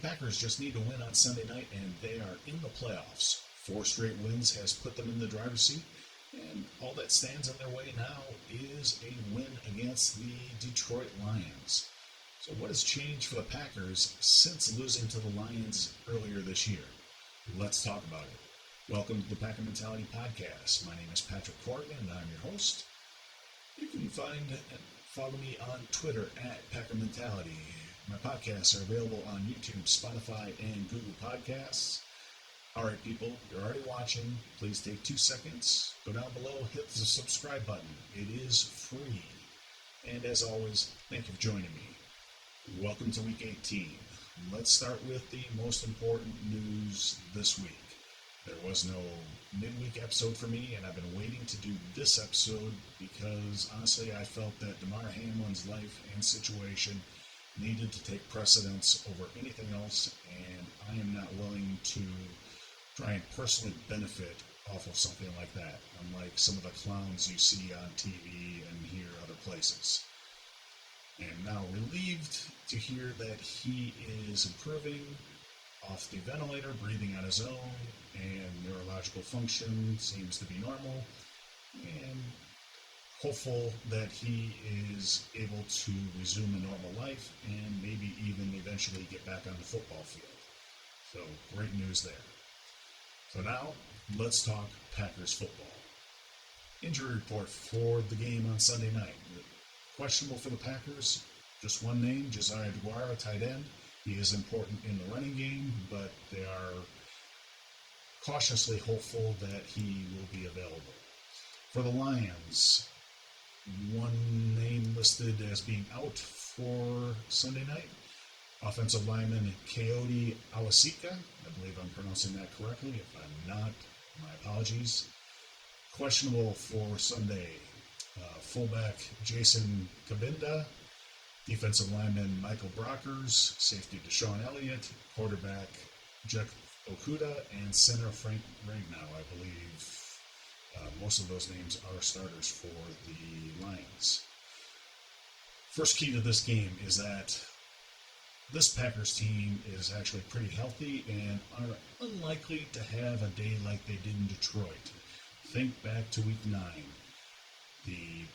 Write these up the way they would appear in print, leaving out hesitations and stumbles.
Packers just need to win on Sunday night, and they are in the playoffs. 4 straight wins has put them in the driver's seat, and all that stands in their way now is a win against the Detroit Lions. So what has changed for the Packers since losing to the Lions earlier this year? Let's talk about it. Welcome to the Packer Mentality Podcast. My name is Patrick Corrigan, and I'm your host. You can find and follow me on Twitter at Packer Mentality. My podcasts are available on YouTube, Spotify, and Google Podcasts. All right, people, you're already watching. Please take 2 seconds. Go down below, hit the subscribe button. It is free. And as always, thank you for joining me. Welcome to Week 18. Let's start with the most important news this week. There was no midweek episode for me, and I've been waiting to do this episode because, honestly, I felt that Damar Hamlin's life and situation needed to take precedence over anything else, and I am not willing to try and personally benefit off of something like that, unlike some of the clowns you see on TV and hear other places. I am now relieved to hear that he is improving off the ventilator, breathing on his own, and neurological function seems to be normal, and hopeful that he is able to resume a normal life and maybe even eventually get back on the football field. So, great news there. So now, let's talk Packers football. Injury report for the game on Sunday night. Questionable for the Packers, just one name, Josiah DeGuara, tight end. He is important in the running game, but they are cautiously hopeful that he will be available. For the Lions, one name listed as being out for Sunday night. Offensive lineman Coyote Awasika. I believe I'm pronouncing that correctly. If I'm not, my apologies. Questionable for Sunday. Fullback Jason Kabinda. Defensive lineman Michael Brockers. Safety Deshaun Elliott. Quarterback Jeff Okuda. And center Frank Ragnow, I believe. Most of those names are starters for the Lions. First key to this game is that this Packers team is actually pretty healthy and are unlikely to have a day like they did in Detroit. Think back to Week 9. The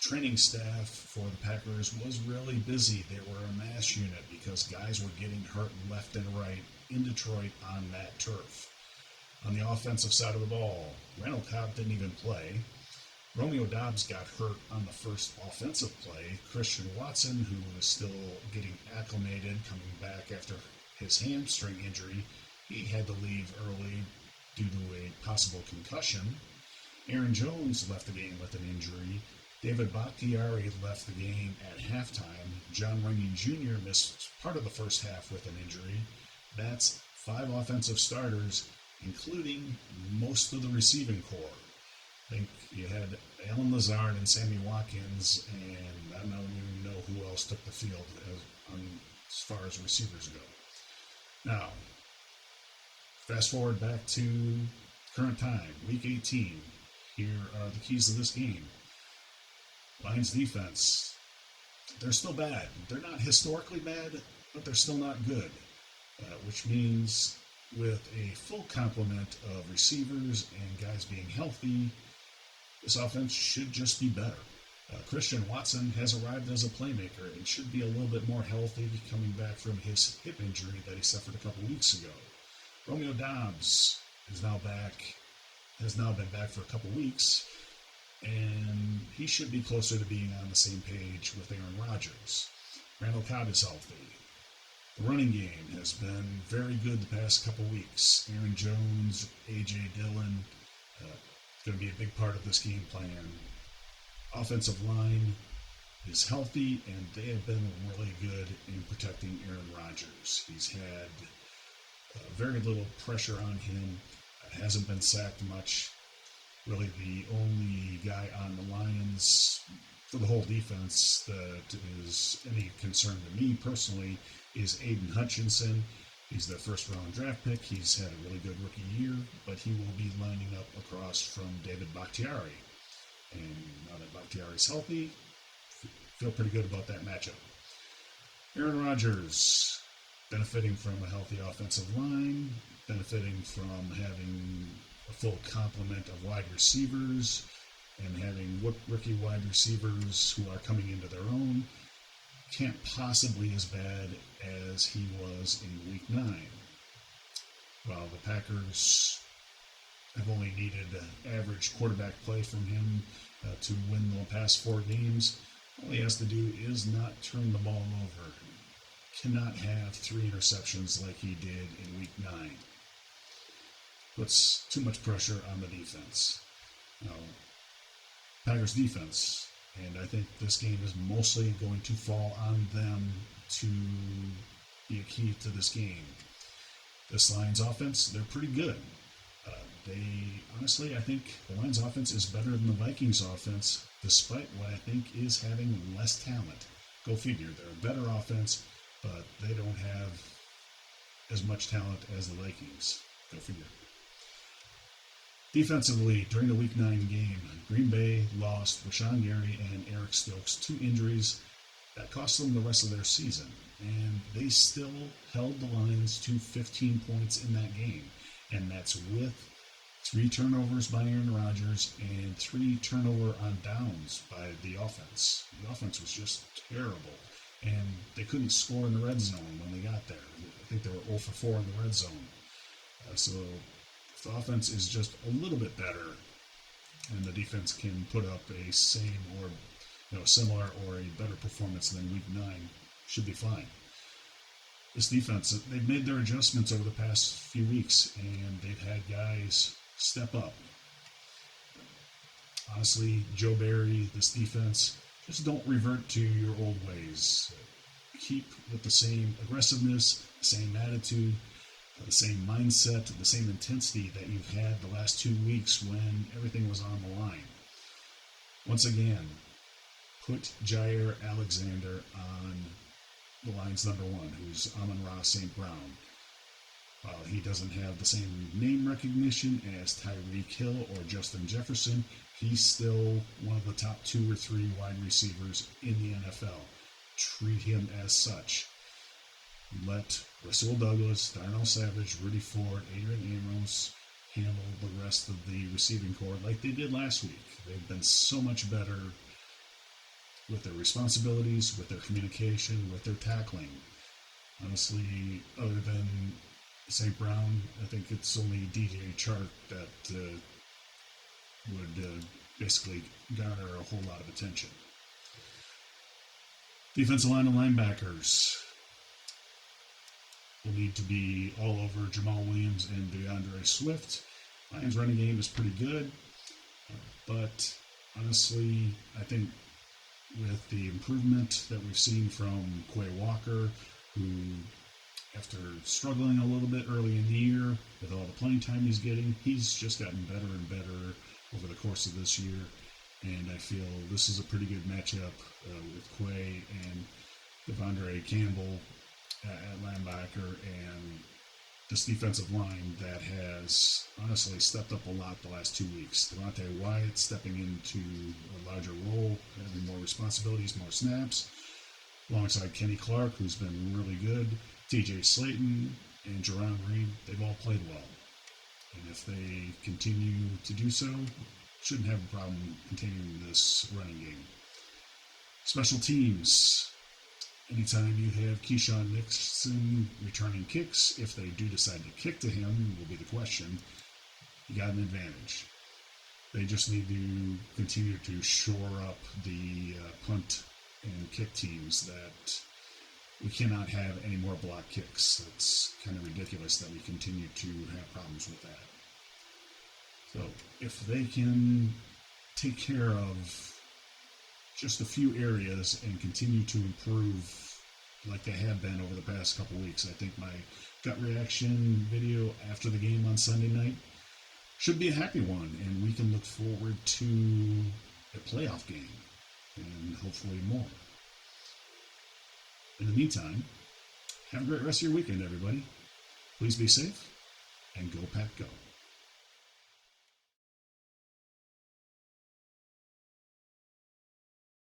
training staff for the Packers was really busy. They were a mass unit because guys were getting hurt left and right in Detroit on that turf. On the offensive side of the ball, Randall Cobb didn't even play. Romeo Doubs got hurt on the first offensive play. Christian Watson, who was still getting acclimated, coming back after his hamstring injury, he had to leave early due to a possible concussion. Aaron Jones left the game with an injury. David Bakhtiari left the game at halftime. John Runyan Jr. missed part of the first half with an injury. That's 5 offensive starters, including most of the receiving corps. I think you had Alan Lazard and Sammy Watkins, and I don't even know who else took the field as far as receivers go. Now, fast forward back to current time, Week 18. Here are the keys to this game. Lions defense, they're still bad. They're not historically bad, but they're still not good, which means with a full complement of receivers and guys being healthy, this offense should just be better. Christian Watson has arrived as a playmaker and should be a little bit more healthy coming back from his hip injury that he suffered a couple weeks ago. Romeo Doubs has now been back for a couple weeks, and he should be closer to being on the same page with Aaron Rodgers. Randall Cobb is healthy. The running game has been very good the past couple weeks. Aaron Jones, A.J. Dillon, going to be a big part of this game plan. Offensive line is healthy, and they have been really good in protecting Aaron Rodgers. He's had very little pressure on him. Hasn't been sacked much. Really the only guy on the Lions for the whole defense that is any concern to me personally is Aiden Hutchinson. He's the first-round draft pick. He's had a really good rookie year, but he will be lining up across from David Bakhtiari. And now that Bakhtiari's healthy, feel pretty good about that matchup. Aaron Rodgers, benefiting from a healthy offensive line, benefiting from having a full complement of wide receivers, and having rookie wide receivers who are coming into their own. Can't possibly as bad as he was in Week 9. While the Packers have only needed average quarterback play from him to win the past 4 games, all he has to do is not turn the ball over. Cannot have 3 interceptions like he did in Week 9. Puts too much pressure on the defense. Now, Packers defense, and I think this game is mostly going to fall on them to be a key to this game. This Lions offense, they're pretty good. Honestly, I think the Lions offense is better than the Vikings offense, despite what I think is having less talent. Go figure. They're a better offense, but they don't have as much talent as the Vikings. Go figure. Defensively, during the Week 9 game, Green Bay lost Rashawn Gary and Eric Stokes, 2 injuries that cost them the rest of their season. And they still held the Lions to 15 points in that game. And that's with 3 turnovers by Aaron Rodgers and 3 turnover on downs by the offense. The offense was just terrible. And they couldn't score in the red zone when they got there. I think they were 0 for 4 in the red zone. So if the offense is just a little bit better, and the defense can put up a same or similar or a better performance than Week 9, should be fine. This defense, they've made their adjustments over the past few weeks, and they've had guys step up. Honestly, Joe Barry, this defense, just don't revert to your old ways. Keep with the same aggressiveness, the same attitude, the same mindset, the same intensity that you've had the last 2 weeks when everything was on the line. Once again, put Jair Alexander on the Lions' number 1, who's Amon-Ra St. Brown. While he doesn't have the same name recognition as Tyreek Hill or Justin Jefferson, he's still one of the top 2 or 3 wide receivers in the NFL. Treat him as such. Let Rasul Douglas, Darnell Savage, Rudy Ford, Adrian Amos handle the rest of the receiving corps like they did last week. They've been so much better with their responsibilities, with their communication, with their tackling. Honestly, other than St. Brown, I think it's only DJ Chark that would basically garner a whole lot of attention. Defensive line and linebackers will need to be all over Jamal Williams and DeAndre Swift. Lions running game is pretty good, but honestly, I think with the improvement that we've seen from Quay Walker, who, after struggling a little bit early in the year with all the playing time he's getting, he's just gotten better and better over the course of this year. And I feel this is a pretty good matchup with Quay and Devondre Campbell at linebacker, and this defensive line that has honestly stepped up a lot the last 2 weeks. Devontae Wyatt stepping into a larger role, having more responsibilities, more snaps, alongside Kenny Clark, who's been really good. TJ Slayton and Jerron Reed, they've all played well. And if they continue to do so, shouldn't have a problem continuing this running game. Special teams. Anytime you have Keyshawn Nixon returning kicks, if they do decide to kick to him, will be the question, you got an advantage. They just need to continue to shore up the punt and kick teams. That we cannot have any more block kicks. It's kind of ridiculous that we continue to have problems with that. So if they can take care of just a few areas and continue to improve like they have been over the past couple weeks, I think my gut reaction video after the game on Sunday night should be a happy one, and we can look forward to a playoff game and hopefully more. In the meantime, have a great rest of your weekend, everybody. Please be safe, and go Pack Go.